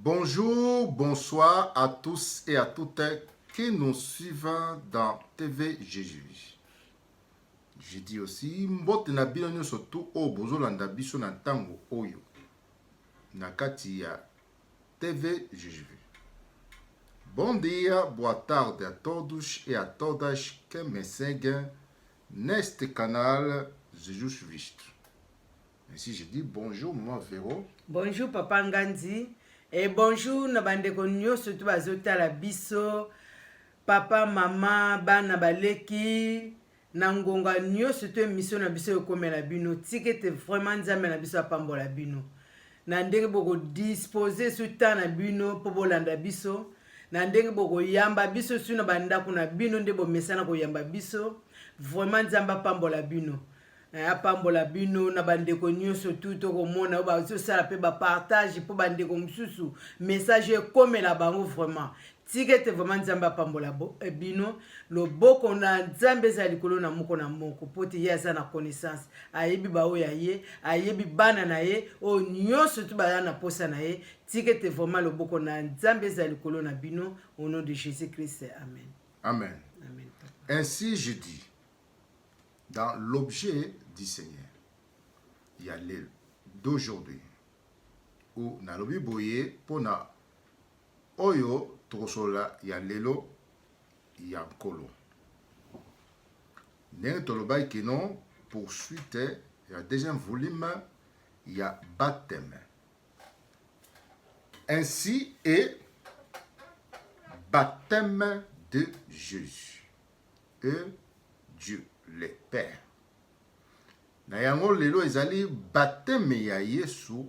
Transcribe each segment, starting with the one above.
Bonjour, bonsoir à tous et à toutes qui nous suivent dans TV Jésus. Je dis aussi, mbote na bino nyonso tu o bozolanda biso na ntango oyo na kati ya TV Jésus. Bom dia, boa tarde a todos e a todas que me seguem neste canal Jesus Visto. Ainsi je dis bonjour maman Véro. Bonjour papa Ngandi et bonjour na bandeko nyonso tu bazotala biso papa mama bana baleki na ngonga nyonso tu émission na biso ekomela bino tikete vraiment nzambe na biso apambola bino na ndenge boko disposer su ta na bino po bolanda biso na ndenge boko yamba biso su na bandako na bino nde bomesana ko yamba biso vraiment nzambe apambola bino apambola bino na bandeko nyonso tu tokomona o bazosala mpe bapartage mpo bandeko mosusu message ekomela bango vraiment tikete vraiment nzambe apambola bino loboko na nzambe eza likolo na moko na moko mpo te ye aza na connaissance ayebi baoyo ya ye ayebi bana na ye oyo nyonso tu baza na posa na ye tikete vraiment loboko na nzambe eza likolo na bino au nom de Jésus Christ. Amen. Amen. Amen. Ainsi je dis, dans l'objet du Seigneur, il y a l'île d'aujourd'hui où na lobi boye pona oyo tokosola ya lelo ya nkolo ndenge tolobai keno poursuite ya deuxième volume ya baptême ainsi est baptême de Jésus et Dieu le Père. Na yango lelo ezali baptême ya Yesu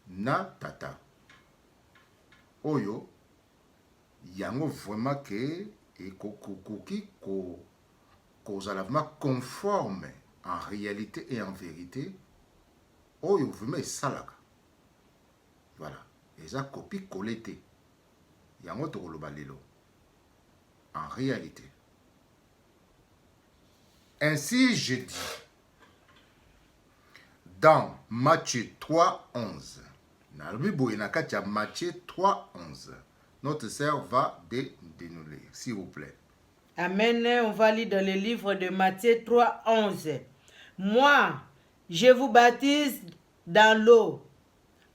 na tata oyo yango vraiment que ekokoki kozala vraiment conforme en réalité et en vérité oyo vraiment esalaka voilà eza copie collée te yango tokoloba lelo en réalité. Ainsi je dis dans Matthieu 3:11. Matthieu 3:11. Notre sœur va nous lire, s'il vous plaît. Amen. On va lire dans le livre de Matthieu 3:11. Moi, je vous baptise dans l'eau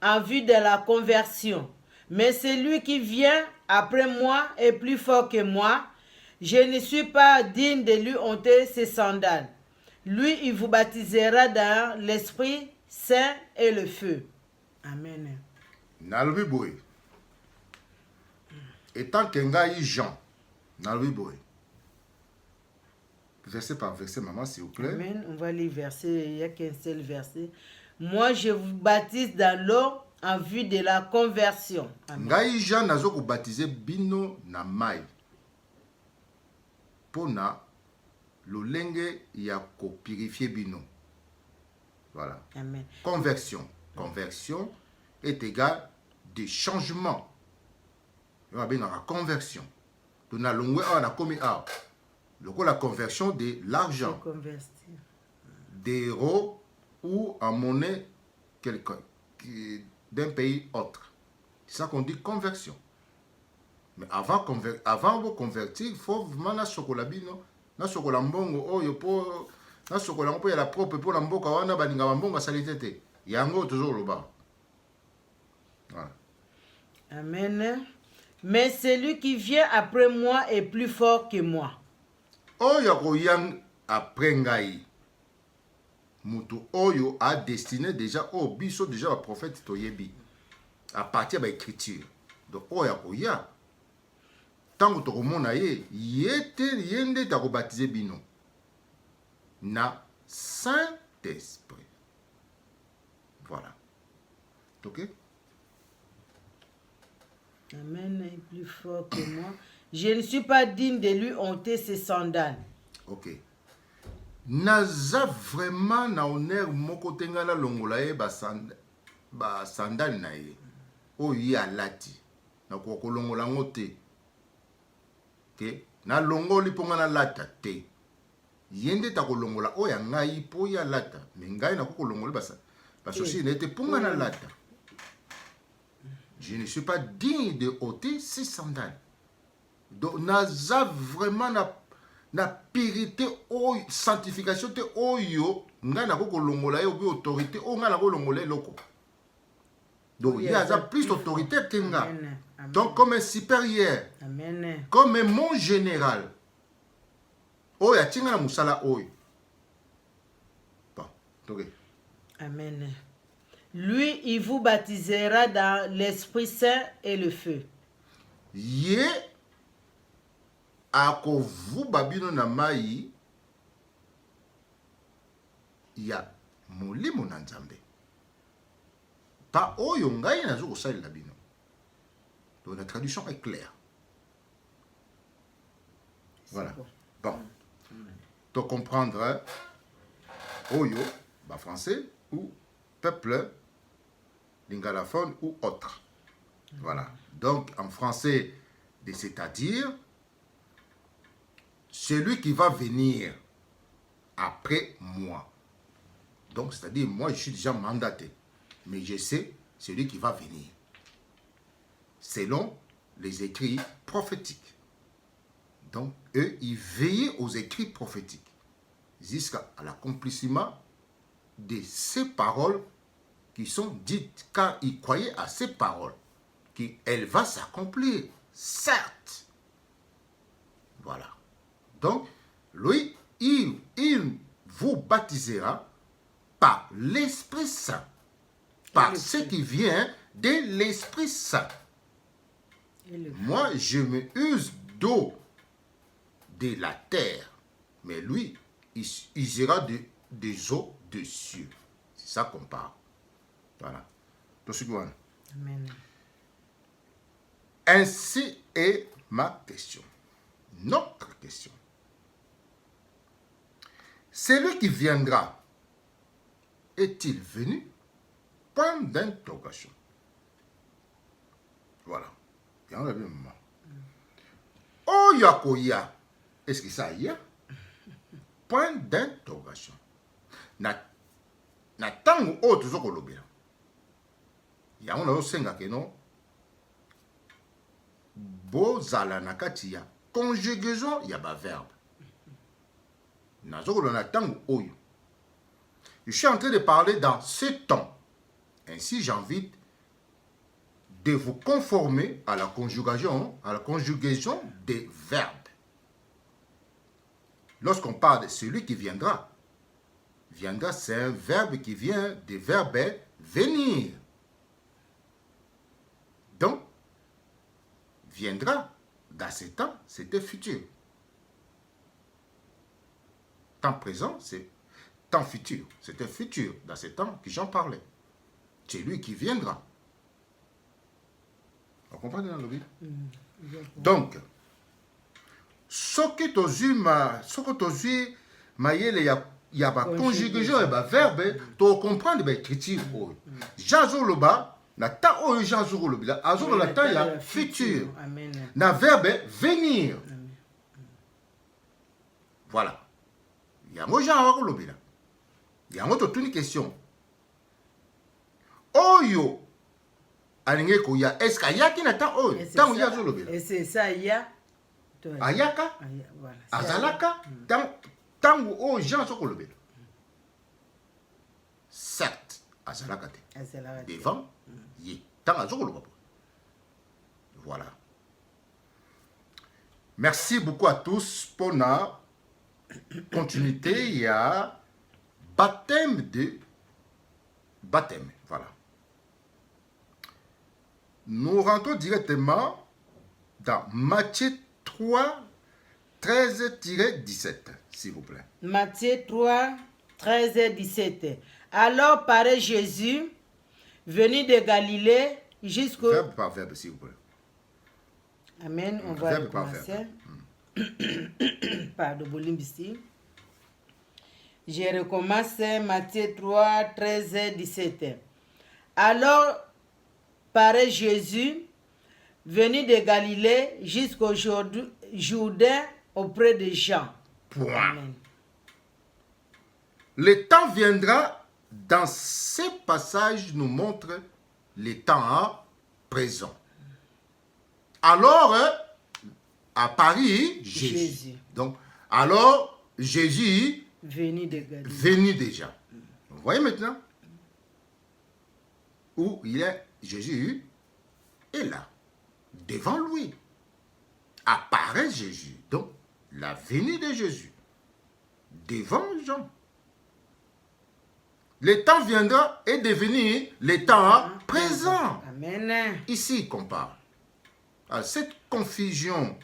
en vue de la conversion. Mais celui qui vient après moi est plus fort que moi. Je ne suis pas digne de lui ôter ses sandales. Lui, il vous baptisera dans l'Esprit Saint et le feu. Amen. Nalobi boy. Étant qu'engai Jean, nalobi boy. Verset par verset, maman, s'il vous plaît. Amen. On va lire verset, il n'y a qu'un seul verset. Moi, je vous baptise dans l'eau en vue de la conversion. Ngai Jean nazo ko baptiser bino na mai. Pona lolenge ya ko purifier bino. Voilà. Amen. Conversion. Conversion est égal de changement. On a bien la conversion. Donc, on a longué, on a commis à la conversion de l'argent, des euros ou en monnaie d'un pays autre. C'est ça qu'on dit conversion. Mais avant de convertir, il faut vraiment na chocolat bino, na chocolat mbongo oyo po na chocolat po ya la propre pour la mboka wana baninga mbongo salitete. Yango toujours le bas. Voilà. Amen. Mais celui qui vient après moi est plus fort que moi. Oyo koyang après ngai. Mutu oyo a destiné déjà au biso déjà le prophète toyebi. À partir de l'écriture. Donc oyo koya. Tant que tokomona ye, yete yende ta ko baptiser bino. Na Saint-Esprit. Voilà. Ok? Amen, est plus fort que moi. Je ne suis pas digne de lui ôter ses sandales. Ok. Naza vraiment na honneur moko tengala longola ye ba sandal na ye. Oyi alati. Na ko longola ngote. Ok? Na longoli ponga na lata te. Yende ta ko longola oya ngai po ya lata. Mais ngai na ko longola basa. Parce que si n'était ponga na lata. je ne suis pas digne de ôter ses sandales. Donc, naza vraiment na purité ou sanctification te oyo nga na ko longola yo bi autorité o nga na ko longola loko. Donc il y a plus d'autorité que nga. Donc comme un supérieur. Amen. Comme mon général. Oh ya tinga na musala oyo. Bon, OK. Amen. Lui, il vous baptisera dans l'Esprit Saint et le feu. Ye ako vous babino na mai ya molimo na nzambe. Pas oyo ngai nazo kosalela bino. Donc la traduction est claire. Voilà. Bon. Donc comprendre hein, oyo ba français ou peuple lingalaphone ou autre. Voilà. Donc en français, c'est-à-dire celui qui va venir après moi. Donc c'est-à-dire moi je suis déjà mandaté, mais je sais celui qui va venir. Selon les écrits prophétiques. Donc eux, ils veillaient aux écrits prophétiques jusqu'à l'accomplissement de ces paroles qui sont dites, car ils croyaient à ces paroles, qu'elle va s'accomplir, certes. Voilà. Donc, lui, il vous baptisera par l'Esprit Saint, par ce qui vient de l'Esprit Saint. Moi, je me use d'eau de la terre, mais lui, il usera des eaux de cieux. C'est ça qu'on parle. Voilà. Amen. Ainsi est ma question. Notre question. Celui qui viendra, est-il venu? Point d'interrogation. Voilà. Il y en a bien un moment. Oh, yakoya. Est-ce que ça y est? Point d'interrogation. Na tango o tuzo kolobela. Ya on a osenga ke no. Bozala na kati ya conjugaison ya ba verbe. Nazo kolona tango oyo. Je suis en train de parler dans ce temps. Ainsi, j'invite de vous conformer à la conjugaison des verbes. Lorsqu'on parle de celui qui viendra, viendra, c'est un verbe qui vient du verbe venir. Donc, viendra, dans ce temps, c'était futur. Temps présent, c'est temps futur. C'était futur, dans ce temps que j'en parlais. C'est lui qui viendra. Vous comprenez dans le vie? Donc, ce que tu as mayele il y a pas conjugaison et verbe, tu comprends l'écriture. Jazo loba, na ta o jazo loba, azo la ta ya futur. Na verbe venir. Voilà. Il y a un genre loba. Il y a une question. Oyo alinge ko ya est-ce qu'il y a qui n'attend oyo tant ya zo loba. Et c'est ça ya ayaka azalaka tango o gens so kolobela. Certes azalaka te devant yi tango zo koloba. Voilà. Merci beaucoup à tous pour la continuité. Il y a baptême. Voilà. Nous rentrons directement dans Matthieu 3, 13-17, s'il vous plaît. Matthieu 3, 13-17. Alors paraît Jésus, venu de Galilée jusqu'au... Verbe par verbe, s'il vous plaît. Amen, on va recommencer. Pardon, Bolimbisi. Je recommence Matthieu 3, 13-17. Alors paraît Jésus, venu de Galilée jusqu'au Jourdain auprès de Jean. Point. Amen. Le temps viendra, dans ces passages, nous montre le temps présent. Alors, à Paris, Jésus. Donc, alors, Jésus venu de Galilée. Venu déjà. Vous voyez maintenant où il est, Jésus est là, devant lui. Apparaît Jésus. Donc, la venue de Jésus, devant Jean. Le temps viendra et devenir le temps présent. Amen. Ici qu'on parle. Alors, cette confusion,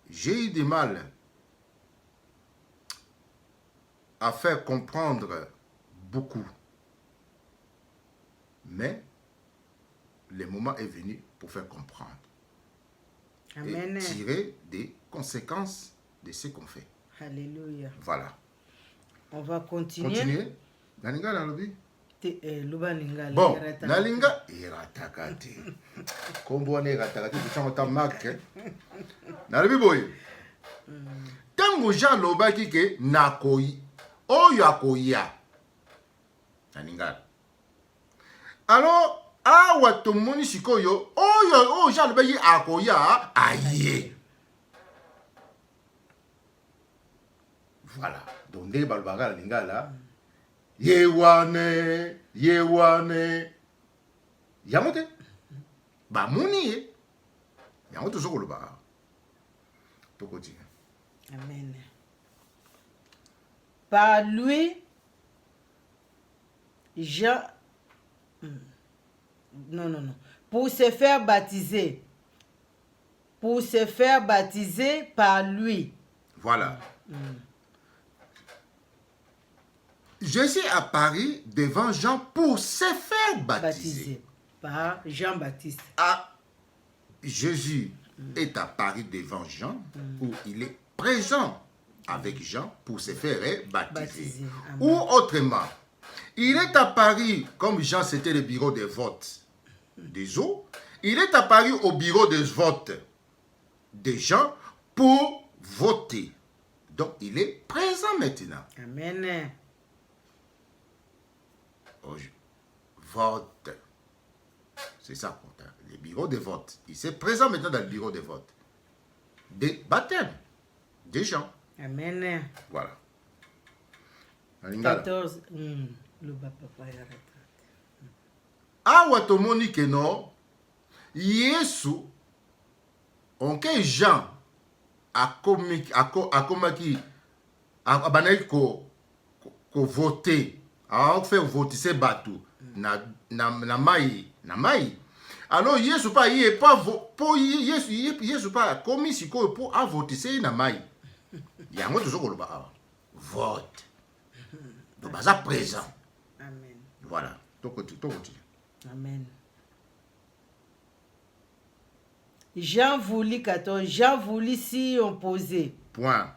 j'ai eu du mal à faire comprendre beaucoup. Mais le moment est venu pour faire comprendre. Amen. Et tirer des conséquences de ce qu'on fait. Alléluia. Voilà. On va continuer. Continuer. Nalinga na lobi. Bon, nalinga iratakati. Kombo ne iratakati kuchanga ta marque. Na lobi boy. Tango Jean lobaki ke nakoyi. Oyo akoya. Nalinga. Alors, awa tomoni sikoyo, oyo Jean lobaki akoya aye. Voilà. Donc, des balbaga la lingala. Yewane. Yamote. Ba muni ye. Yamote soko ba. Tokoti. Amen. Par lui, Jean. Non. Pour se faire baptiser. Pour se faire baptiser par lui. Voilà. Jésus apparut devant Jean pour se faire baptiser. Par Jean-Baptiste. Ah, Jésus est apparu devant Jean où il est présent avec Jean pour se faire baptiser. Ou autrement, il est apparu, comme Jean c'était le bureau de vote des eaux, il est apparu au bureau de vote des gens pour voter. Donc il est présent maintenant. Amen. Vote. C'est ça, le bureau de vote. Il s'est présent maintenant dans le bureau de vote. Des baptêmes. Des gens. Amen. Voilà. 14. Awa tomoni ke no, Yesu, onke Jean, akomaki, abanaki ko voter, a fait voter se batu, na mai. Alors Yesu pa yé pas pour Yesu pa komi siko pour a voter se na mai. Yango toujours ko ba vote. Donc baza présent. Amen. Voilà. Donc Amen. Jean voulut 14. Jean voulut s'y opposer. Point.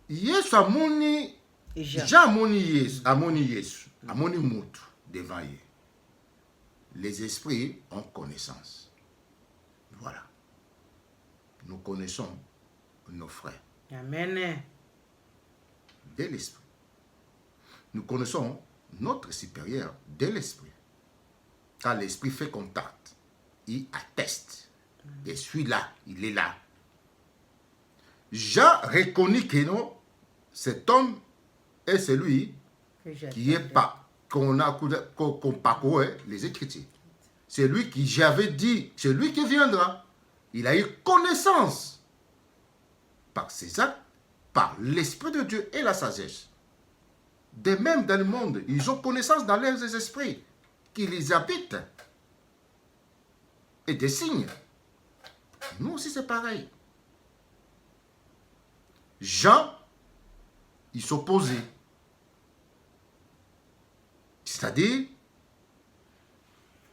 Yesu amoni. Jean amoni Yesu. Amoni mutu devant Yesu. Les esprits ont connaissance. Voilà. Nous connaissons nos frères. Amen. De l'esprit. Nous connaissons notre supérieur de l'esprit. Quand l'esprit fait contact, il atteste. Et celui-là, il est là. Jean reconnaît que non, cet homme est celui qui est pas, qu'on parcourt les Écritures. C'est lui qui j'avais dit, c'est lui qui viendra. Il a eu connaissance par ses actes, par l'Esprit de Dieu et la sagesse. De même dans le monde, ils ont connaissance dans leurs esprits qui les habitent. Et des signes. Nous aussi c'est pareil. Jean, il s'opposait. C'est-à-dire,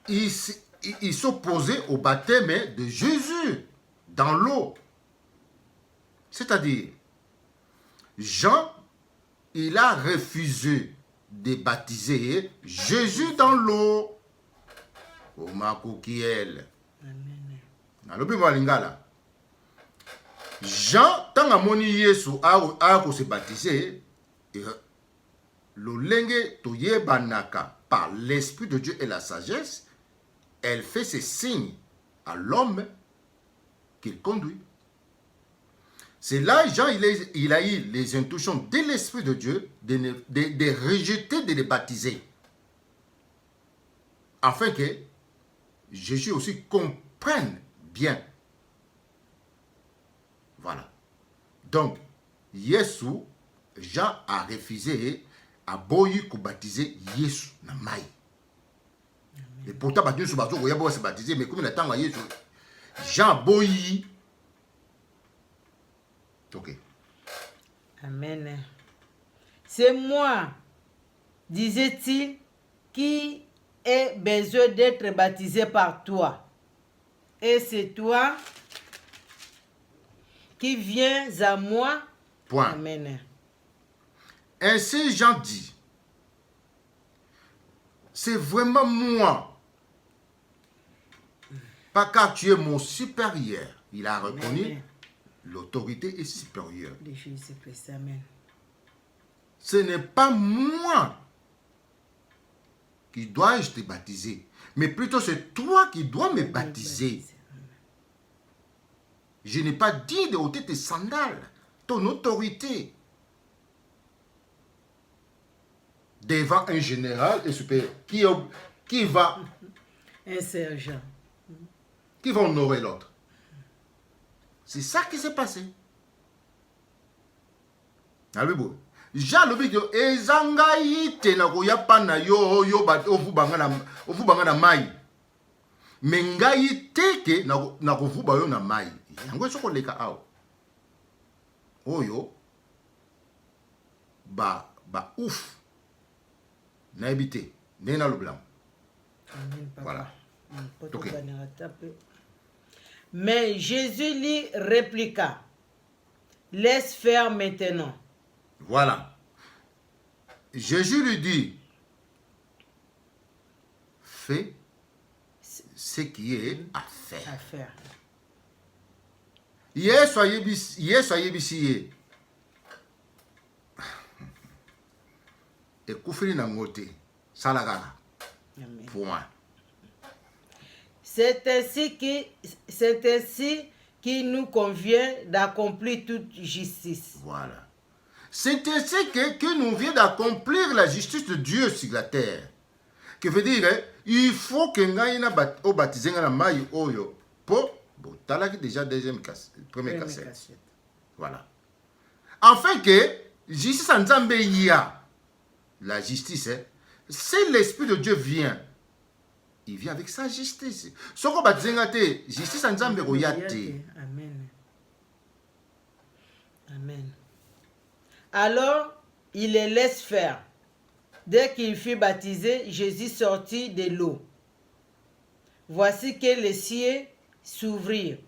il s'opposait au baptême de Jésus dans l'eau. C'est-à-dire, Jean, il a refusé de baptiser Jésus dans l'eau. Jean, tant que moni Yesu a se baptiser, lolenge toye banaka par l'Esprit de Dieu et la sagesse, elle fait ses signes à l'homme qu'il conduit. C'est là, Jean, il a eu les intuitions de l'Esprit de Dieu de rejeter, de les baptiser. Afin que Jésus aussi comprenne bien. Voilà. Donc, Yesu, Jean a refusé à boyi ko baptiser Yesu na mai. Et pourtant, Yesu va se baptiser, mais comme il attend à Yesu, Jean boyi. Ok. Amen. C'est moi, disait-il, qui ai besoin d'être baptisé par toi. Et c'est toi qui viens à moi. Point. Amen. Ainsi Jean dit, c'est vraiment moi. Pas car tu es mon supérieur. Il a reconnu. Amen. L'autorité est supérieure. Amen. Ce n'est pas moi qui dois te baptiser, mais plutôt c'est toi qui dois me baptiser. Je n'ai pas dit de ôter tes sandales, ton autorité, devant un général et supérieur qui va Un sergent. Qui va honorer l'autre. C'est ça qui s'est passé. Jean lobi que ezanga ite na koya pana yo ovubanga na mai. Menga ite ke na kovuba yo na mai. Yango soko leka awo. Oyo ba ouf. Na ebité nena le blanc. Voilà. Okay. Mais Jésus lui répliqua, laisse faire maintenant. Voilà. Jésus lui dit, fais ce qui est à faire. À faire. Yes, ayebisi. Et koufini na ngote, salagara. Point. C'est ainsi qu'il nous convient d'accomplir toute justice. Voilà. C'est ainsi que nous vient d'accomplir la justice de Dieu sur la terre. Que veut dire, il faut que nous baptisons la maille oyo pour talaki déjà première cassette. Voilà. Afin que justice en Zambé y a la justice, si l'Esprit de Dieu vient, il vient avec sa justice. Ce qu'on baptise justice en Zambé royate. Amen. Amen. Alors, il les laisse faire. Dès qu'il fut baptisé, Jésus sortit de l'eau. Voici que les cieux s'ouvrirent,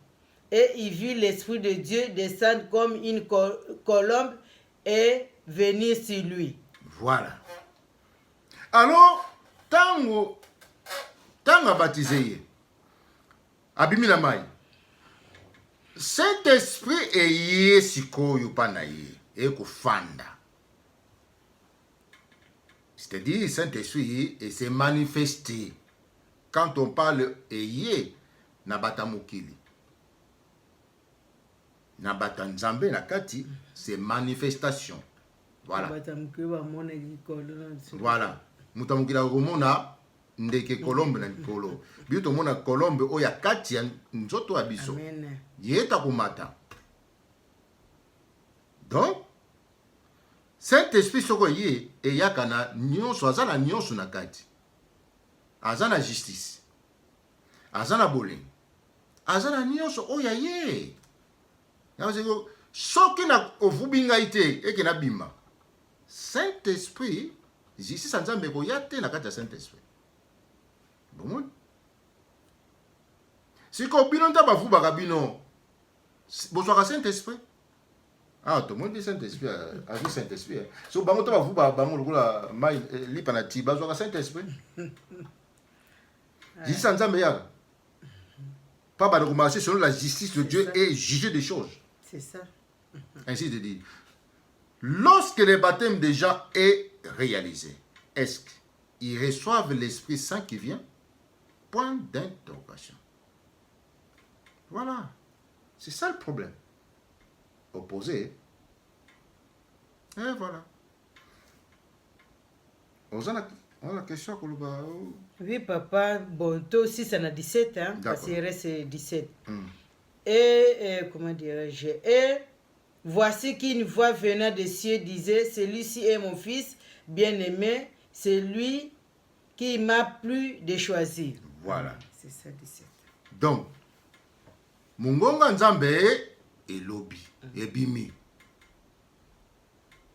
et il vit l'Esprit de Dieu descendre comme une colombe et venir sur lui. Voilà. Alors, tango baptisé, abimi la maille. Saint-Esprit est sikoyo panaye et kufanda. C'est-à-dire, Saint-Esprit s'est manifesté. Quand on parle eye, nabata mokili. Nabata nzambe nakati, c'est manifestation. Voilà. Voilà. Mutamukila romona ndeke kolombe na likolo. Bito mona kolombe oya kati ya nzoto abiso. Amen. Yeta kumata. Donc, Saint-Esprit soko ye eyaka na nyonso azana nyonso na kati. Azana justice. Azana boling. Azana nyonso oya ye. Yawazeko soki na ovubinga ite eke na bima. Saint-Esprit, justice anzambe ko yate na kati ya Saint-Esprit. Bon. Si ko bino nta bavubaka bino bozwaka Saint-Esprit. Ah, tout le monde dit Saint-Esprit, a vu Saint-Esprit. So bango to bavuba bango lokola mai lipa na ti bazwaka Saint-Esprit. Justice anzambe ya. Pas de marcher selon la justice de Dieu et juger des choses. C'est ça. Ainsi de dire. Lorsque le baptême déjà est réalisé, est-ce que ils reçoivent l'Esprit Saint qui vient. Point d'interrogation. Voilà. C'est ça le problème. Opposé. Et voilà. On a la question pour le bas. Oui, papa. Bon, toi aussi, ça n'a 17, hein, parce qu'il reste 17. Et comment dirais-je? Et voici qu'une voix venant des cieux disait, celui-ci est mon fils bien-aimé, c'est lui qui m'a plu de choisir. Voilà. C'est ça, 17. Donc, Mungonga Nzambe et lobby, et bimi.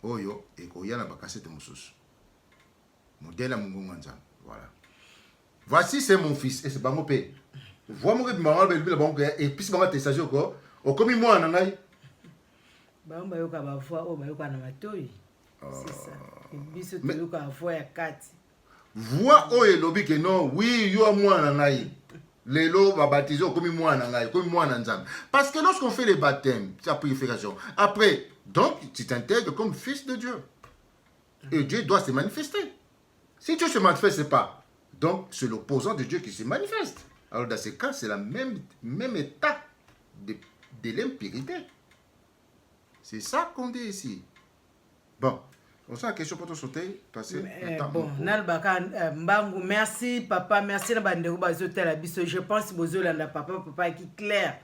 Oyo, et koyana bakasete mususu. Modèle à Mungonga Nzambe. Voilà. Voici, c'est mon fils, et c'est pas mon père. Vois mon maman, et puis c'est maman tessager encore. Au comme moi, en angaï. Bamba yoka ba voix, oh, ba yoka na matoi. C'est ça. Et biso to yoka voix ya kati. Voix, oh, et lobby que non, oui, yo a moi en angaï. Les lots va baptiser comme moi en angaï, comme moi en anzam. Parce que lorsqu'on fait les baptêmes, c'est la purification. Après, donc, tu t'intègres comme fils de Dieu. Et Dieu doit se manifester. Si Dieu ne se manifeste pas, donc c'est l'opposant de Dieu qui se manifeste. Alors dans ce cas, c'est le même état de l'impurité. C'est ça qu'on dit ici. Bon, on sent la question pour te sauter. Bon, Mbangu, merci papa, merci na bandeko bazotala biso. Je pense que bozolanda papa qui clair.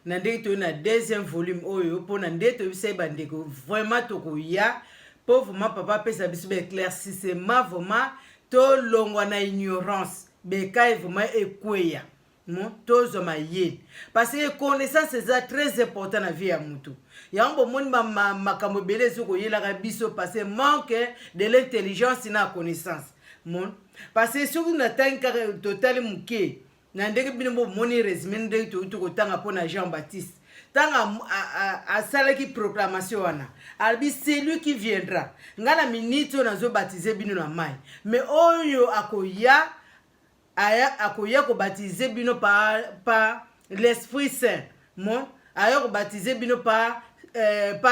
Nandeki to na deuxième volume oyo pour nandeki to bisai bandeko vraiment tokoya pour vraiment papa pesa biso éclaircissement vraiment to longwa na ignorance bekai vraiment ekweya. Non, tous maye parce que connaissance c'est très important dans la vie à mutu. Yango moni makambo belé soko yela ka biso parce que manque de l'intelligence na connaissance. Mon parce que si vous n'attendez que total muké na ndenge bino moni résumé ndenge to ko tanga pona Jean-Baptiste. Tanga a sala qui proclamation wana. Albi c'est lui qui viendra. Ngala minute on azo baptiser bino na mai. Mais oyo akoya akoya ko baptiser bino par l'Esprit Saint. Mon aya ko baptiser bino par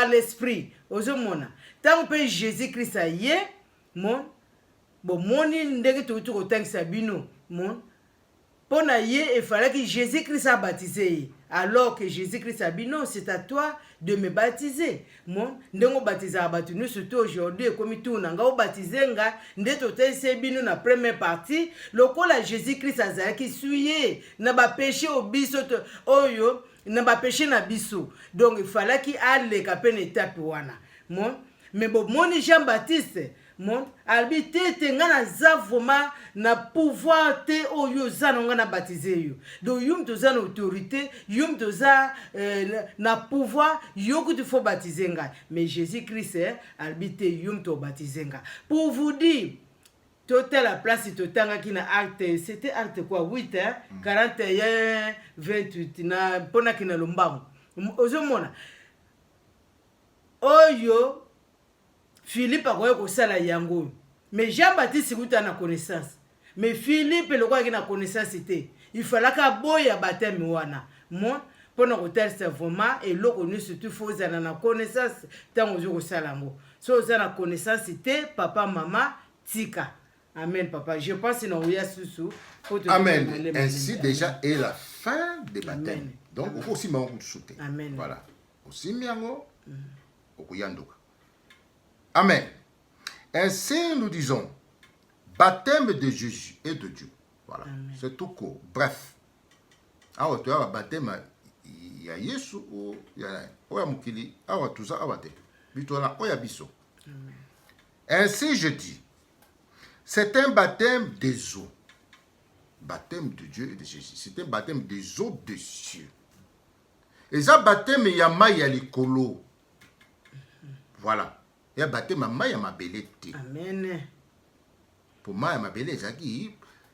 l'Esprit. Ozomona. Tant que Jésus-Christ a yé, mon bon moni ndenge to ko tangisa bino, mon pona yé il fallait que Jésus-Christ a baptisé. Alors que Jésus-Christ a dit non, c'est à toi de me baptiser. Mon ndenge baptiser abatunu surtout aujourd'hui comme tout nanga o baptiser nga ndeto tese bino na première partie lokola Jésus-Christ azaki suye na ba péché au biso oyo na ba péché na biso. Donc il fallait qu'il aille kapene étape wana. Mon mais bon moni Jean-Baptiste mon albité te ngana zavoma na pouvoir te oyo zana ngana baptiser yo donc yum to zana autorité yum to za na pouvoir yo que tu faut baptiser nga mais Jésus-Christ albité yum to baptiser nga pour vous dire total la place totanga ki na acte c'était acte quoi 8 hein 41 28 na pona ki na lombango ozomona oyo Philippe a ko sala yango. Mais Jean-Baptiste kuta na connaissance. Mais Philippe le quoi qui na connaissance c'était. Il fallait ka boya baptême wana. Moi pendant que tel c'est vraiment et le connu surtout faut za na connaissance tant ozo ko sala ngo. So za na connaissance c'était papa maman tika. Amen papa. Je pense que nous y a sous. Amen. Ainsi déjà est la fin des baptêmes. Donc il faut aussi m'en sauter. Amen. Voilà. Aussi miango okuyandoka. Amen. Ainsi, nous disons, baptême de Jésus et de Dieu. Voilà. C'est tout court. Bref. Alors, tu as baptême, il y a Yesu ou il y a Mukili. Alors, tout ça, il y a Bisso. Ainsi, je dis, c'est un baptême des eaux. Baptême de Dieu et de Jésus. C'est un baptême des eaux de cieux. Et ça, baptême, il y a Maya Likolo. Voilà. Il y a baptême à Maya Mabele. Amen. Pour Maya Mabele,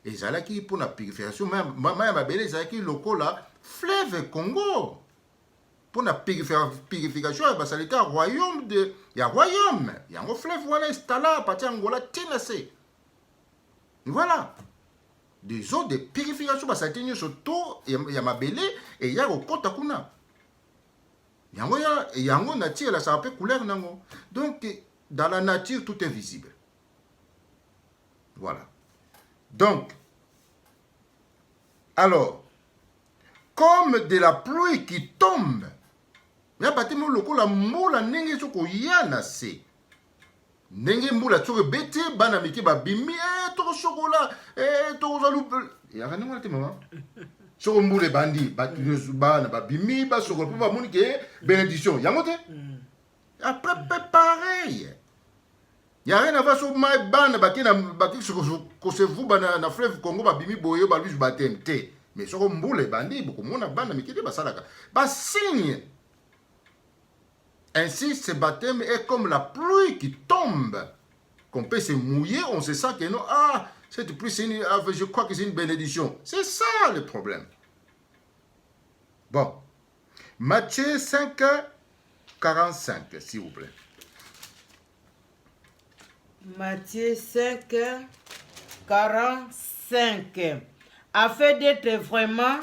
ezalaki pour la purification. Maya Mabele, ezalaki lokola fleuve Congo. Pour la purification, il y a royaume de. Il y a royaume. Il y a un fleuve voilà installé à partir d'Angola, Tennessee. Voilà. Des eaux de purification, ça a été surtout, il y a Mabele et il y a au Kotakuna. Yango nature, ça peut couleur nango. Donc, dans la nature, tout est visible. Voilà. Donc, alors, comme de la pluie qui tombe, ya batemo lokola mbula ndenge soko yana se ndenge mbula tsoke beti bana mike babimi toko chokola toko zalupe ya kana ngwana te mama soko mbule bandi bana babimi ba chokola pour ba moni ke bénédiction yango te après pareil ya rien à voir sur ma bana bakina baki ko se vous bana na fleuve Congo babimi boyo ba lui baptême te mais soko mbule bandi boko mona bana mike te basalaka ba signe. Ainsi, ce baptême est comme la pluie qui tombe. Qu'on peut se mouiller, on se sent que non, cette pluie, je crois que c'est une bénédiction. C'est ça le problème. Bon. Matthieu 5, 45, s'il vous plaît. Matthieu 5, 45. Afin d'être vraiment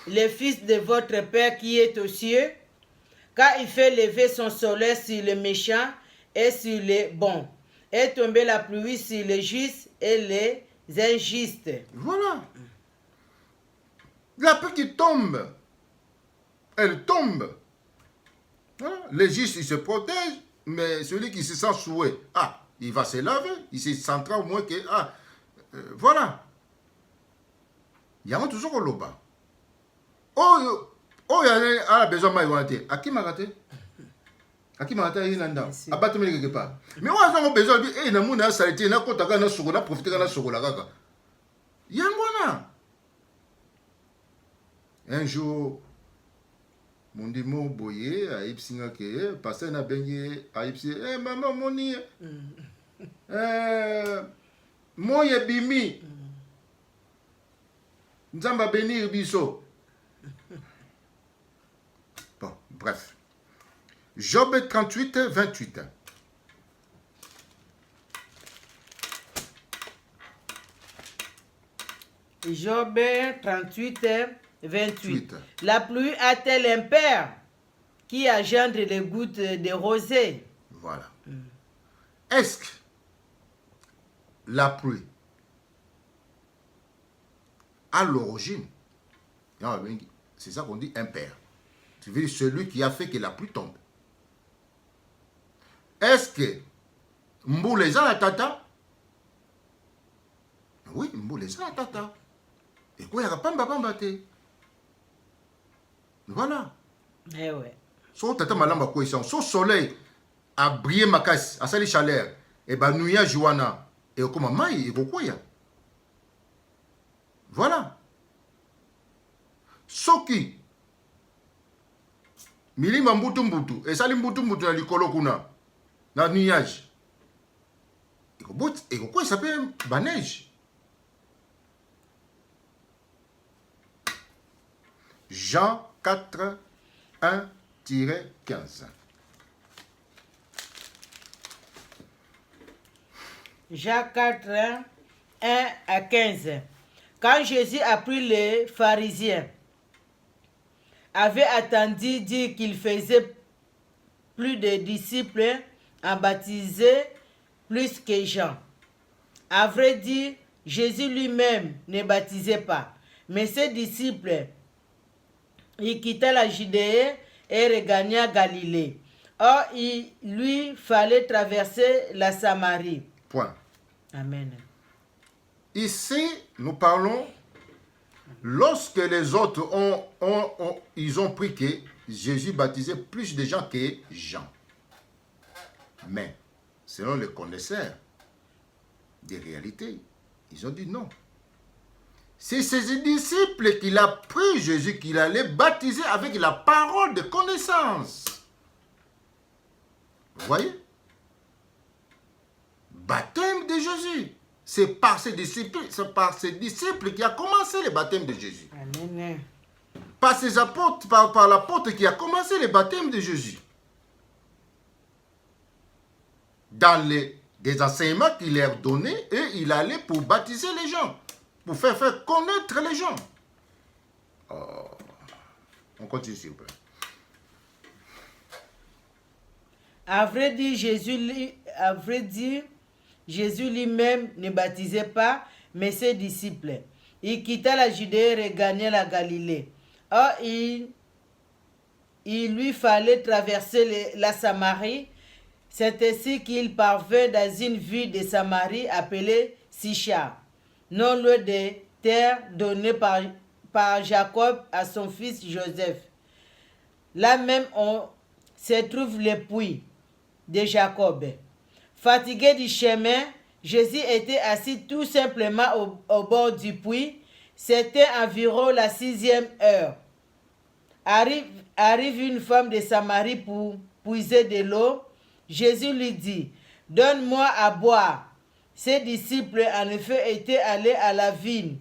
le fils de votre Père qui est aux cieux, car il fait lever son soleil sur les méchants et sur les bons, et tomber la pluie sur les justes et les injustes. Voilà. La pluie qui tombe, elle tombe. Voilà. Les justes, ils se protègent, mais celui qui se sent soué, il va se laver, il se sentira au moins que, voilà. Il y a toujours au loba. Oh, il y a besoin de maïwanté. À qui m'a raté? À qui m'a raté? Il y a un abattu quelque part. Mais on a besoin de dire, il y a saleté, il y a un chocolat, profiter de la chocolat. Il y a un jour, mon dimo boye, a ipsinga ke, passé na benye, a ipsi, maman, moni, moye bimi, nzamba benir biso. Bon, bref. Job 38, 28. Job 38, 28. La pluie a-t-elle un père qui engendre les gouttes de rosée? Voilà. Est-ce que la pluie, à l'origine, c'est ça qu'on dit un père. Tu veux dire celui qui a fait que la pluie tombe. Est-ce que Mboulé la tata? Oui, Mboulé la tata. Et quoi, il n'y a pas de te. Voilà. Eh ouais. So tata malamba quoi ici. So soleil a brillé ma casse, a sali chaleur. Et ben nuya juana. Et comme maï, et quoi ya. Voilà. Soki. Milima mbutu mbutu. Et sali mbutu mbutu na likolo kuna. Na nuage. Et quoi, il s'appelle la neige. Jean 4, 1-15. Jean 4, 1 à 15. Quand Jésus a pris les pharisiens, avait attendu dire qu'il faisait plus de disciples à baptiser plus que Jean. À vrai dire, Jésus lui-même ne baptisait pas, mais ses disciples, il quitta la Judée et regagna Galilée. Or, il lui fallait traverser la Samarie. Point. Amen. Ici, nous parlons lorsque les autres ils ont pris que Jésus baptisait plus de gens que Jean. Mais, selon les connaisseurs des réalités, ils ont dit non. C'est ses disciples qu'il a pris Jésus, qu'il allait baptiser avec la parole de connaissance. Vous voyez? Baptême de Jésus. C'est par ses disciples qui a commencé le baptême de Jésus. Amen. Par ses apôtres, par l'apôtre qui a commencé le baptême de Jésus. Dans des enseignements qu'il leur donnait, et il allait pour baptiser les gens, pour faire connaître les gens. Oh. On continue s'il vous plaît. À vrai dire, Jésus lui-même ne baptisait pas, mais ses disciples. Il quitta la Judée et regagna la Galilée. Or, il lui fallait traverser la Samarie. C'est ainsi qu'il parvint dans une ville de Samarie appelée Sichar, non loin des terres données par Jacob à son fils Joseph. Là même se trouve le puits de Jacob. Fatigué du chemin, Jésus était assis tout simplement au bord du puits. C'était environ la 6e heure. Arrive une femme de Samarie pour puiser de l'eau. Jésus lui dit, « Donne-moi à boire. » Ses disciples, en effet, étaient allés à la ville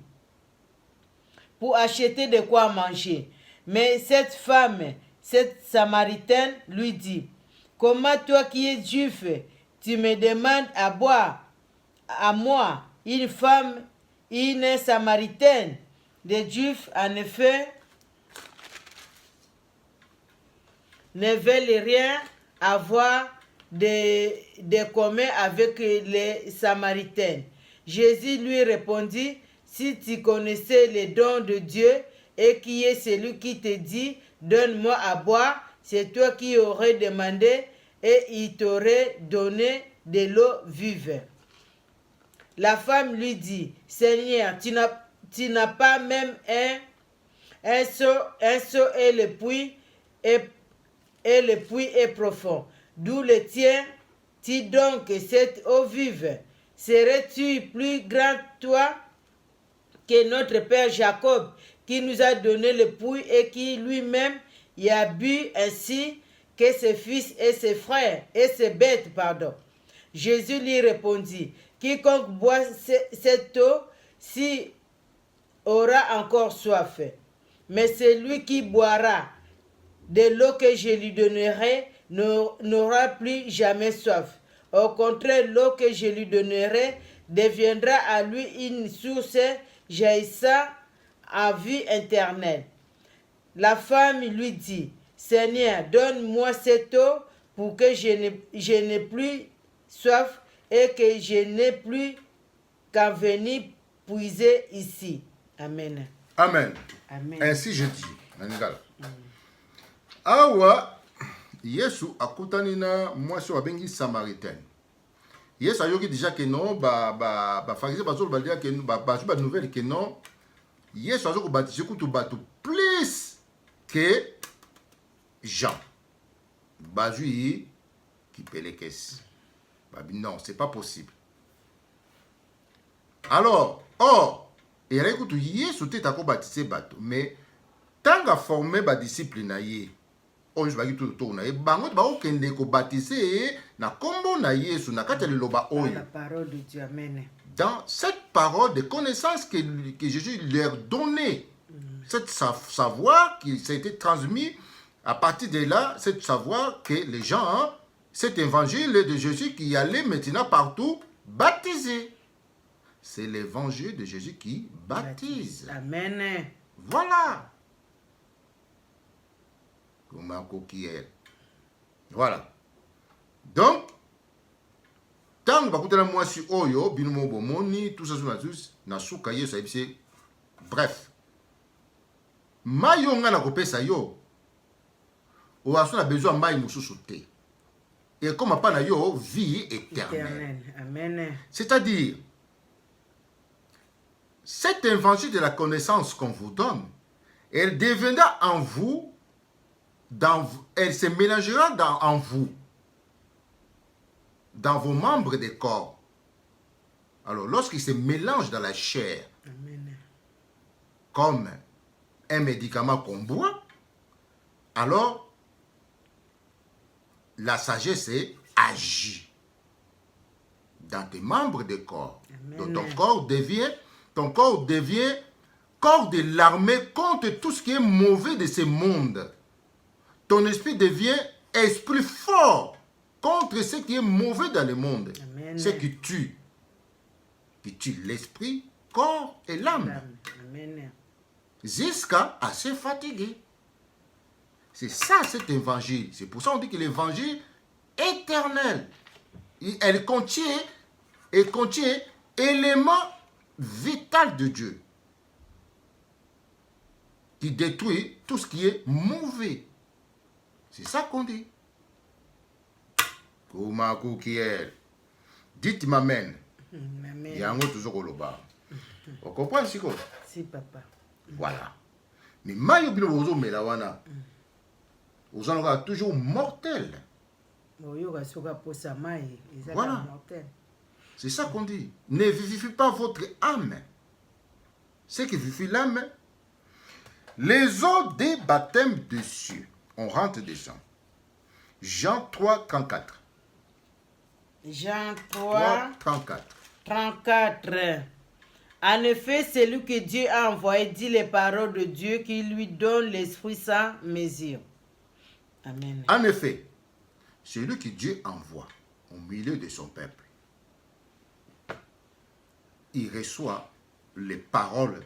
pour acheter de quoi manger. Mais cette femme, cette Samaritaine, lui dit, « Comment toi qui es juif, tu me demandes à boire à moi, une femme, une Samaritaine? » Les Juifs, en effet, ne veulent rien avoir de commun avec les Samaritains. Jésus lui répondit, « Si tu connaissais les dons de Dieu et qui est celui qui te dit, donne-moi à boire, c'est toi qui aurais demandé et il t'aurait donné de l'eau vive. » La femme lui dit, « Seigneur, tu n'as pas même un seau et le puits est profond. D'où le tiens-tu donc cette eau vive? Serais-tu plus grand, toi, que notre père Jacob, qui nous a donné le puits et qui lui-même y a bu ainsi que ses fils et ses frères et ses bêtes, pardon. » Jésus lui répondit, « Quiconque boit cette eau, si aura encore soif. Mais celui qui boira de l'eau que je lui donnerai n'aura plus jamais soif. Au contraire, l'eau que je lui donnerai deviendra à lui une source jaillissant à vie éternelle. » La femme lui dit, « Seigneur, donne-moi cette eau pour que je n'ai plus soif et que je n'ai plus qu'à venir puiser ici. » Amen. Amen. Amen. Ainsi je dis. Awa Yesu akutani na mwasi wa bengi Samaritain. Yesu ayoki déjà que non pharisien bazolo balia que ba nouvelle que non Yesu azoko baptiser kutu batu plus que Jean. Bazui qui pelekes. Non, c'est pas possible. Alors, et là écoute Yesu te tako baptiser batu mais tant qu'à former ba disciple na ye. On je vais tout tourner na ye bango ba okende ko baptiser na kombo na Yesu na kati loba oyo. La parole de Dieu, amen. Dans cette parole de connaissance que Jésus leur donnait, cette savoir qui s'est été transmis à partir de là, cette savoir que les gens, cet évangile de Jésus qui allait maintenant partout baptiser. C'est l'évangile de Jésus qui baptise. Amen. Voilà. Voilà. Donc, tant que moi si oyo binomo bomoni tout ça sur la tous na suka yesu abise bref mayo nga na kopesa yo o aso na besoin mai mususu te et comme pas na yo vie éternelle. Amen. C'est-à-dire cet évangile de la connaissance qu'on vous donne, elle deviendra en vous, elle se mélangera en vous, dans vos membres des corps. Alors, lorsqu'il se mélange dans la chair, Amen. Comme un médicament qu'on boit, alors la sagesse agit dans tes membres des corps. Amen. Donc, ton corps devient corps de l'armée contre tout ce qui est mauvais de ce monde. Ton esprit devient esprit fort contre ce qui est mauvais dans le monde. Amen. Ce qui tue l'esprit, corps et l'âme. Amen. Jusqu'à se fatiguer. C'est ça cet évangile. C'est pour ça qu'on dit que l'évangile éternel, elle contient et contient éléments vital de Dieu qui détruit tout ce qui est mauvais. C'est ça qu'on dit. Koumakou Kiel. Dites m'amen. Amen. Yango toujours au loba. Vous comprenez, Siko? Si, papa. Voilà. Mais mayo bino bozo melawana. Vous en aurez toujours mortel. Voilà. C'est ça qu'on dit. Ne vivifie pas votre âme. Ce qui vivifie l'âme, les eaux des baptêmes des cieux. On rentre dedans. Jean 3, 34. Jean 3, 34. 34. En effet, celui que Dieu a envoyé dit les paroles de Dieu qui lui donne l'Esprit sans mesure. Amen. En effet, celui que Dieu envoie au milieu de son peuple, il reçoit les paroles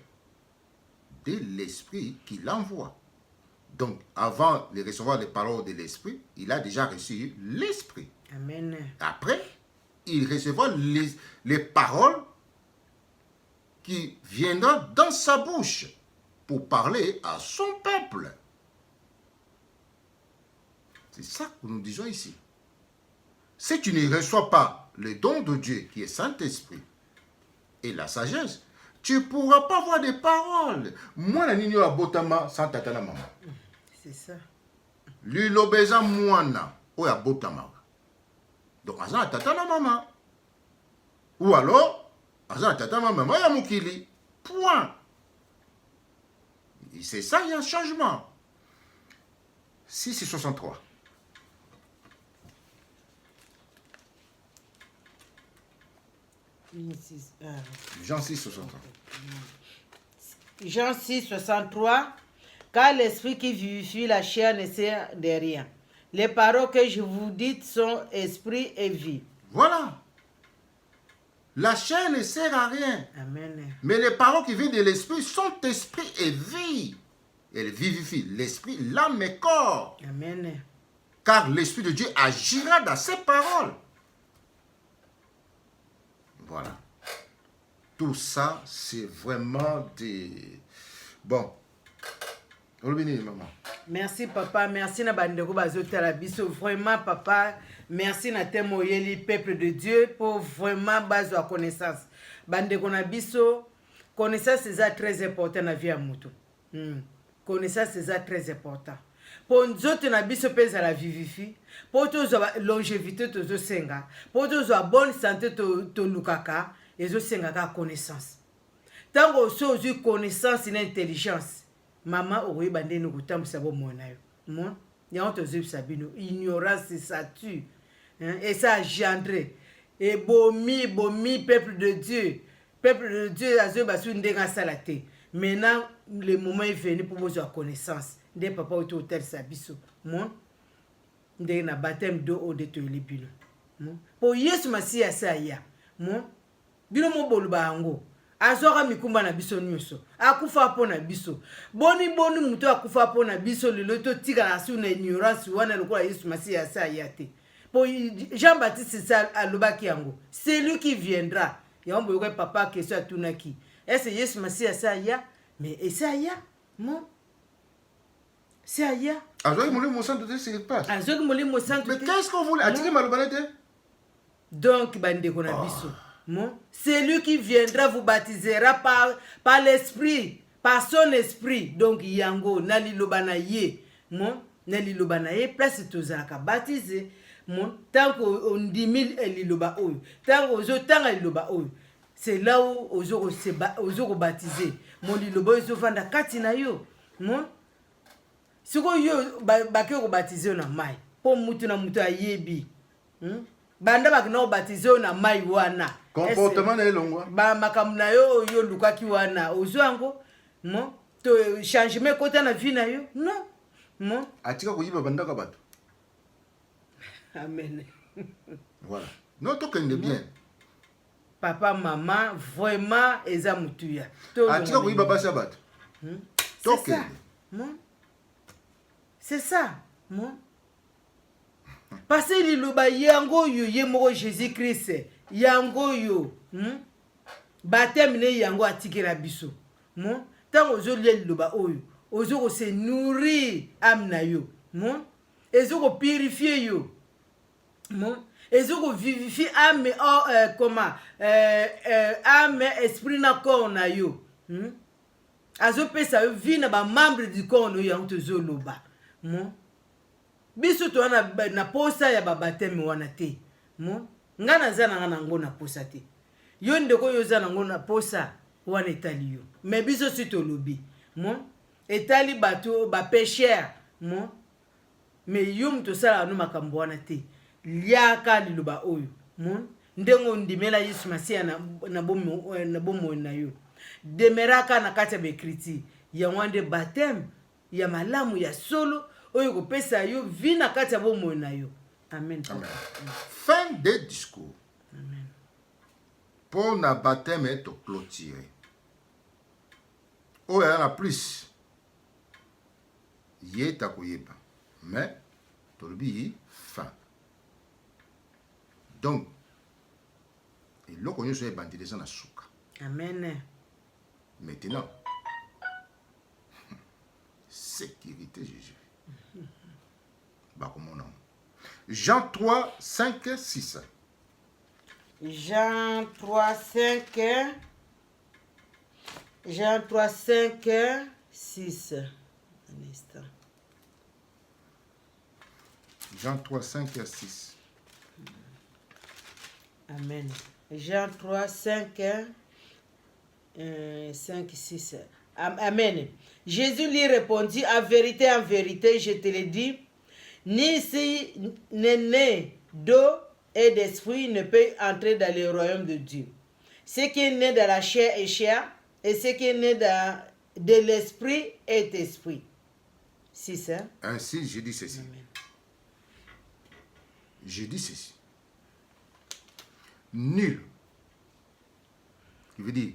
de l'Esprit qu'il envoie. Donc, avant de recevoir les paroles de l'Esprit, il a déjà reçu l'Esprit. Amen. Après, il recevra les paroles qui viendront dans sa bouche pour parler à son peuple. C'est ça que nous disons ici. Si tu ne reçois pas le don de Dieu qui est Saint-Esprit et la sagesse, tu ne pourras pas avoir des paroles. Moi, la nini abotama sans tatana maman. C'est ça. Lui l'obéza moana ou abotama. Donc, azan tatana maman. Ou alors, azan tatana maman ya mukili. Point. C'est ça, il y a un changement. 6 et 63. Jean 6, 63. Jean 6, 63. Car l'esprit qui vivifie la chair ne sert de rien. Les paroles que je vous dis sont esprit et vie. Voilà. La chair ne sert à rien. Amen. Mais les paroles qui viennent de l'esprit sont esprit et vie. Elle vivifie l'esprit, l'âme et corps. Amen. Car l'esprit de Dieu agira dans ses paroles. Voilà. Tout ça, c'est vraiment des... Bon. Maman. Merci papa, merci na bandeko bazotala biso. Vraiment papa, merci na temoyeli peuple de Dieu pour vraiment bazo connaissance. Bandeko na biso, connaissance c'est très important na vie ya mutu. Connaissance c'est très important. Pour nzoto na biso pesa la vivifie, pour tozo longévité tozo senga, pour tozo bonne santé to lukaka, ezo senga ka connaissance. Tango so zu connaissance et intelligence. Maman aurait bandé nous goûtons sabo monayo. Moi, y a autre sabino ignorance ça tue. Et ça engendré. Et bomi peuple de Dieu. Peuple de Dieu a zo basu ndenga salate. Maintenant le moment est venu pour vous avoir connaissance. Des papa au hôtel sabiso. Moi, ndé na baptême de eau de tolipino. Moi, pour Yesu Masia ça ya. Moi, bino mo boluba ngo. Azora mikumba na biso nyuso akufa po na biso boni muto akufa po na biso lelo to tika la su na ignorance wana lokola Yesu Masia sa yate po Jean-Baptiste ça alobaki yango c'est lui qui viendra yambo yoka papa question tunaki est-ce Yesu Masia sa ya mais et ça ya mon ça ya Azoki moli mo santo te c'est pas azoki moli mo santo mais qu'est-ce qu'on voulait attirer malobanete donc bandeko na biso c'est lui qui viendra vous baptisera par l'esprit, par son esprit. Donc, yango, nali lobana ye. Nali lobana ye, place tozalaka baptisé. Tant qu'on dit mille liloba oyo. Tant qu'on tanga liloba oyo. C'est là où ozo baptisé. Mon liloba ozo fanda katina yo. Siko yo bake ko baptisé na mai. Po mutu na mutu ayebi. Banda bakina baptisé na mai wana. Comportement na elongwa. Ba makamna yo lukaki wana. Ozwango to changement kota na vie na yo. Non. Atika kuyiba banda ka bato. Amen. Voilà. Non to kende bien. Papa maman vraiment eza mutuya. Atika kuyiba basa bato. C'est ça. C'est ça. Parce que liloba yango yo ye moko Jésus-Christ yango yo baptême ne yango atikela biso ntango ozolia liloba oyo ozo kose nourrir âme na yo ezo kopurifie yo ezo kovivifie âme âme esprit na corps na yo azopesa yo vie na bamembre du corps na yo yango tozoloba biso toza na posa ya babateme wana te nga naza na nga nango na posa te yo ndeko oyo oza nango na posa wana etali yo me biso si tolobi etali bato bapeshere me yo moto osalaka no makambo wana te liaka liloba oyo ndenge ondimela yesu masiya na bomoi na yo demeraka na kati ya baekriti yango nde bateme ya malamu ya solo oyo kopesa yo vi na kati ya bomoi na yo. Amen. Amen. Fin des discours. Amen. Pour na baptême est clôturé. Oh, il y en a plus. Yé takoyeba. Mais, tolobi fin. Donc, et l'on connaît sur les bandits de na souka. Amen. Maintenant, sécurité Jésus. Bah, comment on a Jean 3, 5, 6. Jean 3, 5. Jean 3, 5, 6. Un instant. Jean 3, 5 6. Amen. Jean 3, 5, 5, 6. Amen. Jésus lui répondit, en vérité, je te le dis, ni si n'est né d'eau et d'esprit ne peut entrer dans le royaume de Dieu. Ce qui est né de la chair est chair, et ce qui est né de l'esprit est esprit. C'est ça? Ainsi, je dis ceci. Amen. Je dis ceci. Nul, qui veut dire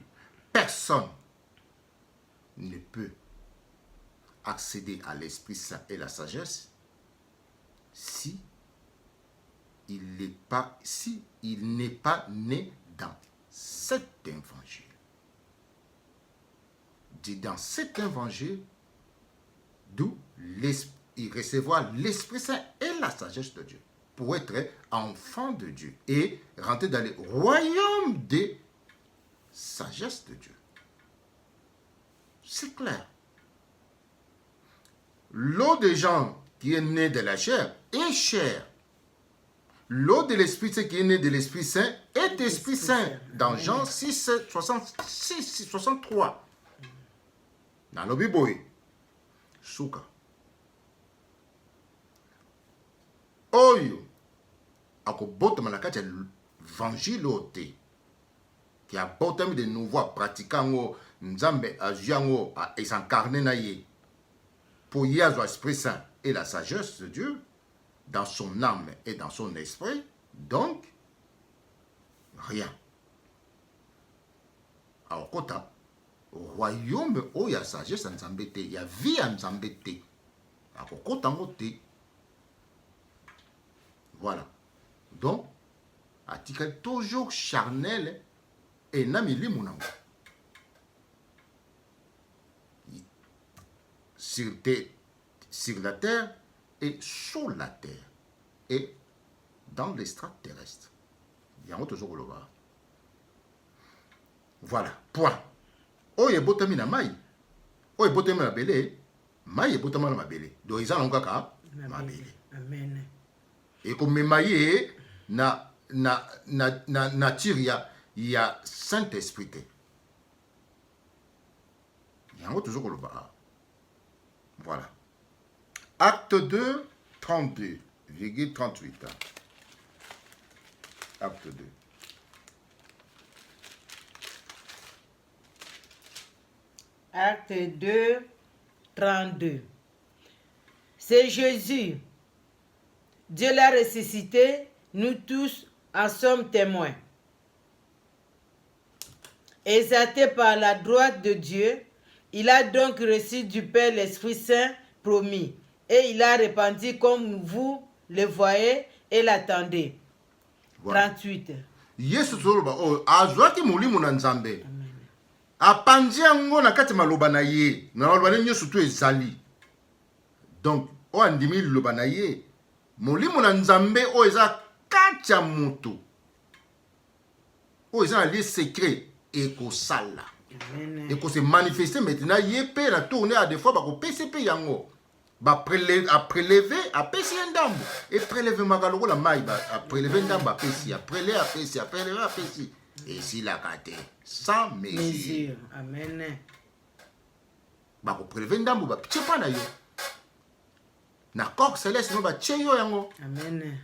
personne, ne peut accéder à l'Esprit Saint et la sagesse si il n'est pas né dans cet évangile. Dit dans cet évangile, d'où il recevra l'Esprit Saint et la sagesse de Dieu pour être enfant de Dieu et rentrer dans le royaume de sagesse de Dieu. C'est clair. L'eau des gens qui est née de la chair est chair. L'eau de l'Esprit Saint qui est née de l'Esprit Saint est Esprit Saint. Dans Jean 6, 66, 63. Dans le Bible, Souka. Oyo, akobotama na kati ya l'évangile ote. Qui a botami de nouveau pratiquant Nzambe azuango a s'incarner na ye. Pour y avoir l'Esprit Saint et la sagesse de Dieu dans son âme et dans son esprit, donc rien. Alors, kota, royaume où il y a sagesse en Nzambe te, il y a vie en Nzambe te. Alors, kota ngote. Voilà. Donc, article toujours charnel et namili monango. Sur la terre et sur la terre et dans l'extraterrestre. Il y a un autre jour le bas. Voilà, point. Oye botami na mai. Oye botami na belé. Mai botami na mabele. Do izana ngaka mabele. Amen. Et comme maïe na tiria, il y a Saint-Esprit. Il y a un autre jour le bas. Voilà. Acte 2, 32,38. Acte 2. Acte 2, 32. C'est Jésus. Dieu l'a ressuscité. Nous tous en sommes témoins. Exalté par la droite de Dieu, il a donc reçu du Père l'Esprit Saint promis, et il a répandu comme vous le voyez et l'attendez. Voilà. 38. Yesu toloba o azwaki molimo na Nzambe. Apanzi yango na kati maloba na ye. Na maloba ne nyonso tu ezali. Donc o andimi loba na ye. Molimo na Nzambe o eza kati ya moto. O eza les secrets et ko sala. Et qu'on se manifester maintenant yepé la tourner à des fois ba ko PCP yango. Ba prélever à pesi ndambo et prélever magaloko la maille a prélever ndambo a pesi a prélever à pesi a prélever à pesi et si la kate sans mesure. Amen. Ba ko prélever ndambo ba pche pa na yo. Na corps céleste no ba tche yo yango. Amen.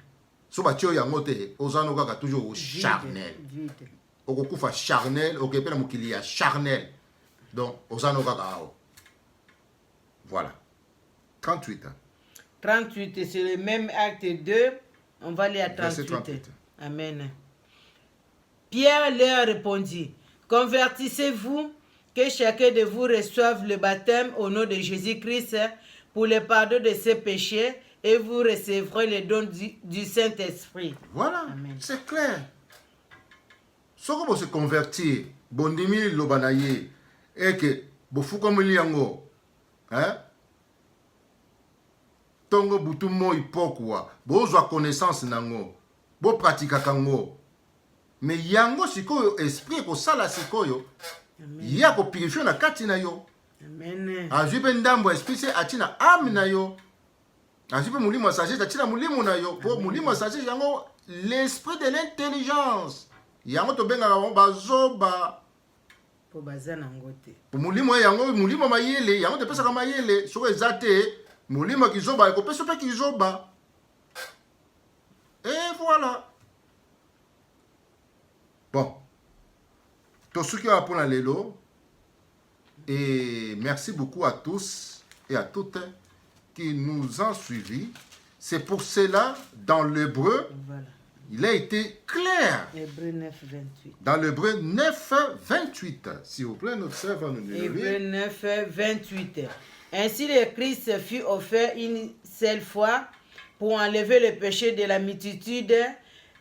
So ba tche yo yango te ozano kaka toujours charnel. Okokufa charnel, okepela mokili ya charnel. Donc ozano kaka ao. Voilà. 38. 38, c'est le même acte 2. On va aller à 38. Amen. Pierre leur répondit, convertissez-vous, que chacun de vous reçoive le baptême au nom de Jésus-Christ pour le pardon de ses péchés et vous recevrez le don du Saint-Esprit. Voilà, c'est clair. Ce que vous se convertir, bondimi lobanaye, et que vous faites comme liango, hein? Tongo butumo ipokwa, bozwa connaissance nango, bo pratika kango. Mais yango sikoyo esprit ko sala sikoyo, ya ko purifier na kati na yo. Amen. Ajibe ndambo esprit se atina âme na yo. Ajibe mulimo sagesse atina mulimo na yo. Po mulimo sagesse yango l'esprit de l'intelligence. Yango to benga ba bazoba. Po bazana ngote. Po mulimo yango mulimo mayele, yango te pesa ka mayele, soko ezate. Mulima kizoba, ko peso pe kizoba. Et voilà. Bon. Tout ce qui va pour la lelo. Et merci beaucoup à tous et à toutes qui nous ont suivis. C'est pour cela, dans l'hébreu, Voilà. il a été clair. Hébreu 9, 28. Dans l'hébreu 9, 28. S'il vous plaît, notre sœur va nous le Hébreu 9, 28. Ainsi le Christ fut offert une seule fois pour enlever le péché de la multitude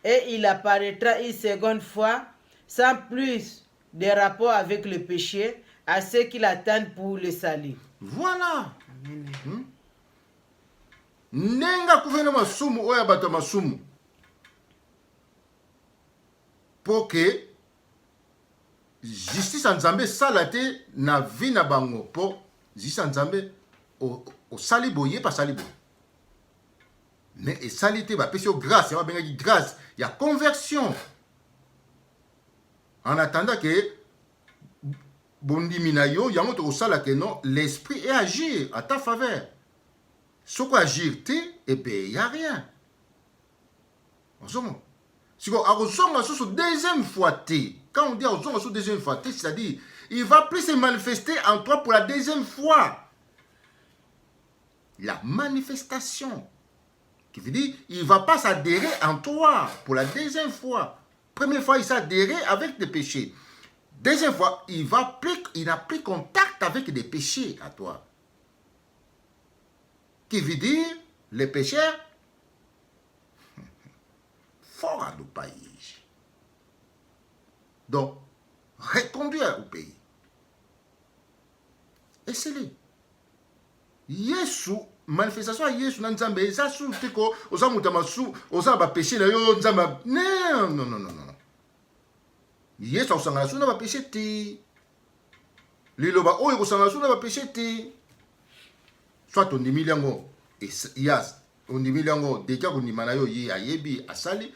et il apparaîtra une seconde fois sans plus de rapport avec le péché à ceux qui l'attendent pour le salut. Voilà. Amen. Nenga kuvena masumu oya bato masumu. Pour que justice en Nzambe salate na vie na bango po justice en Nzambe o saliboye pas salibo. Mais et salite ba pesi grâce, ya benga grâce, il y a conversion. En attendant que bondimina yo yango to sala que non, l'esprit est agir à ta faveur. Ce qu'on agir et bien il y a rien. Ensemble. Si on a sur deuxième fois, quand on dit sur deuxième fois, c'est-à-dire il va plus se manifester en toi pour la deuxième fois. La manifestation. Qui veut dire il ne va pas s'adhérer en toi pour la deuxième fois. Première fois, il s'adhérait avec des péchés. Deuxième fois, il n'a plus contact avec des péchés à toi. Qui veut dire les pécheurs fort à nos pays. Donc, reconduire au pays. Et c'est lui. Yesu, manifestation Yesu na Nzambe, eza su tiko, oza mutamasu, oza ba péché na yo Nzambe. Non. Yesu osanga su na ba péché ti. Liloba oyo osanga su na ba péché ti. Soit on dimi yango yas, on dimi yango déjà qu'on dimana yo yi ayebi asali.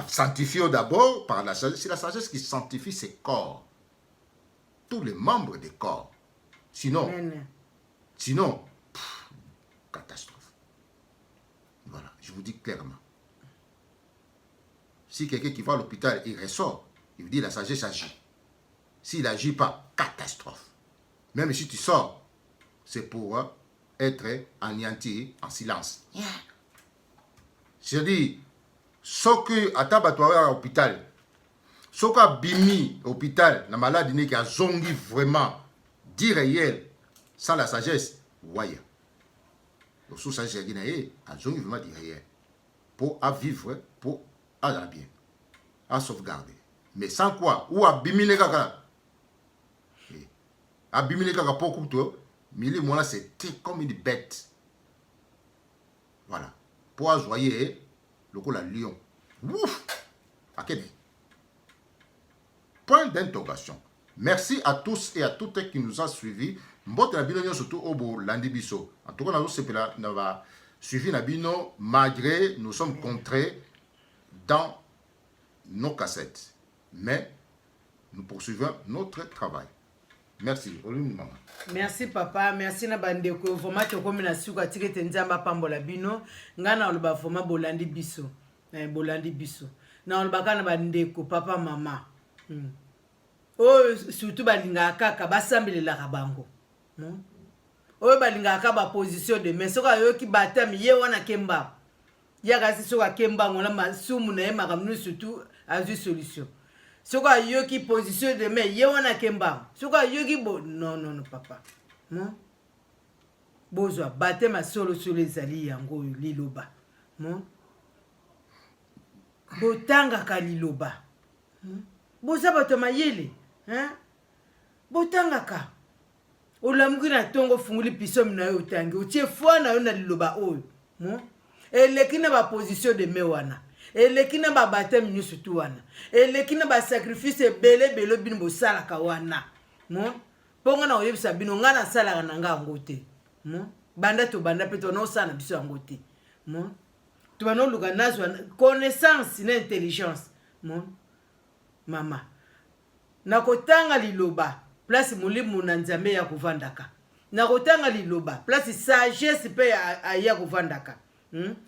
Sanctifié d'abord par la sagesse. C'est la sagesse qui sanctifie ses corps. Tous les membres des corps. Sinon, catastrophe. Voilà, je vous dis clairement. Si quelqu'un qui va à l'hôpital, il ressort, il vous dit la sagesse agit. S'il n'agit pas, catastrophe. Même si tu sors, c'est pour être anéanti en silence. Yeah. C'est-à-dire, ce que atabatwa à l'hôpital, ce que bimi hôpital, la maladie qui a zongi vraiment, dit réel, sans la sagesse, voyez. Le sous-sagesse a zongi vraiment dit réel. Pour à vivre, pour à la bien, à sauvegarder. Mais sans quoi? Ou abimine kaka. Abimine kaka pour couteau. Mili moi là c'était comme une bête. Voilà. Pour joyer le coup la lion. Ouf! Akene. Point d'interrogation. Merci à tous et à toutes qui nous ont suivis. Mbote na bino surtout au landi biso. En tout cas, nous avons suivi Nabino malgré nous sommes contrés dans nos cassettes. Mais nous poursuivons notre travail. Merci. Merci papa, merci na bandeko. Vraiment to komi na suka tikete nzamba pambola bino. Ngana oloba vraiment bolandi biso. Bolandi biso. Na oloba kana bandeko papa mama. Oh surtout balinga kaka basambelela kabango. Oyo balingaka ba position de mais soka yo ki batami ye wana kemba ya kasi soka kemba ngona masumu na ye makamnu surtout azu solution soka yo ki position de mais ye wana kemba soka yo ki bo non papa bozwa batema solo ezali yango liloba botanga ka liloba boza bato mayele botanga ka olamukina tongo funguli piso mina yo tangi utie fwana yo na liloba oyo elekina ba position de mewana elekina ba batem nyusu tu wana elekina ba sacrifice bele bino bosala ka wana ponga na oyebisa bino ngana sala na nga ngote banda to banda peto no sana biso ngote tu bano luka nazwa connaissance na intelligence mama na kotanga liloba place mulimu na nzambe ya kuvandaka na kotanga liloba place sagesse pe aya kuvandaka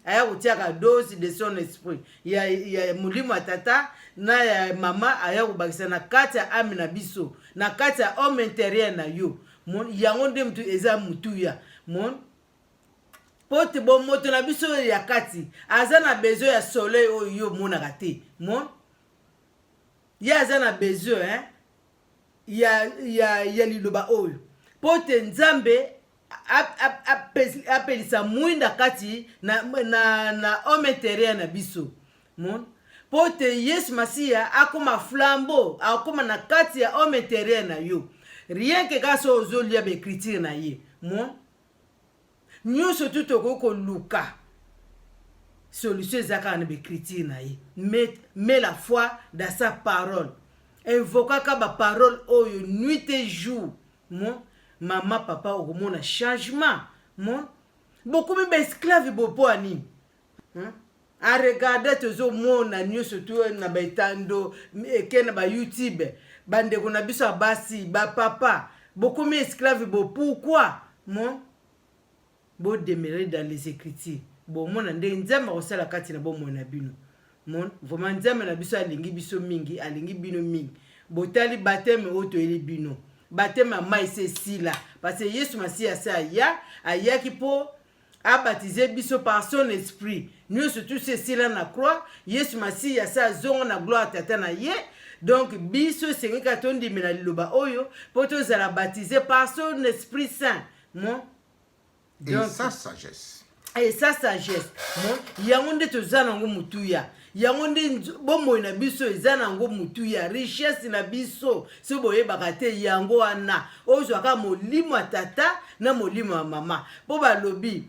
aya kutiaka dose de son esprit ya mulimu atata na ya mama aya kubakisa na kati ya ame na biso na kati ya homme intérieur na yo yango nde mtu eza mutu ya pote bo moto na biso ya kati aza na besoin ya soleil oyo monaka te ya aza na besoin ya liloba oyo pote nzambe apelisa mwinda kati na homme intérieur na biso pote Yesu Masia akoma flambeau akoma na kati ya homme intérieur na yo rien que kaso ozolia becriture na ye nyonso tutoko koluka solution ezaka na becriture na ye met la foi dans sa parole invoquaka ba parole oyo nuit et jour mama papa okomona changement beaucoup même esclave bopo ani a regarder tozo mona nyonso tu na baitando ekena ba YouTube bandeko na biso basi ba papa beaucoup même esclave bo pourquoi bo demeurer dans les écritures bo mona nde nzamba osala kati na bo mona bino vraiment nzambe na biso alingi biso mingi alingi bino mingi botali bateme oto eli bino bateme mai se sila parce que Yesu Masia sa ayaki po abaptiser biso par son esprit nous surtout c'est sila na croix Yesu Masia sa zongo na gloire tata na ye donc biso sengeka tondi mena liloba oyo po tozala baptiser par son esprit saint donc sa sagesse et sa sagesse yango nde tozala nango mutuya yango nde bomoi na biso eza nango mutuya richesse na biso so boyebaka te yango wana ozwaka molimo ya tata na molimo ya mama po balobi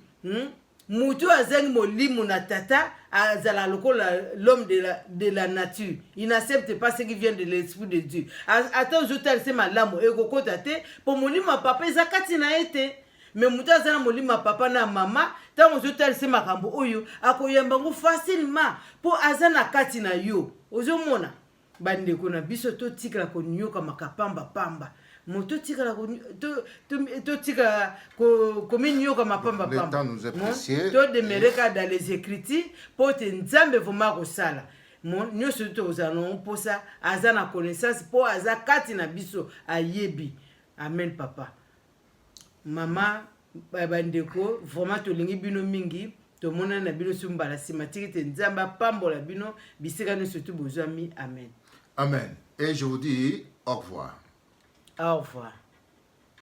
mutu azangi molimo na tata azala lokola l'homme de la nature il n'accepte pas ce qui vient de l'esprit de Dieu ata ozotalisa malamu ekokota te po molimo ya papa eza kati na ye te mais muta zana molima papa na mama tango zotalise makambo oyo akoyamba ngo facilement po azana kati na yo ozomona bandeko na biso to tikala ko nyoka makapamba pamba moto tikala ko to tikala ko minyoka mapamba pamba le temps nous est précieux to demereka dans les écritures po te nzambe voma ko sala nyonso to ozana posa azana connaissance po aza kati na biso ayebi amen papa mama bandeko vraiment tolingi bino mingi tomona na bino sumbala simatiki te nzamba pambola bino bisika no surtout bozwami amen amen et je vous dis au revoir. Au revoir.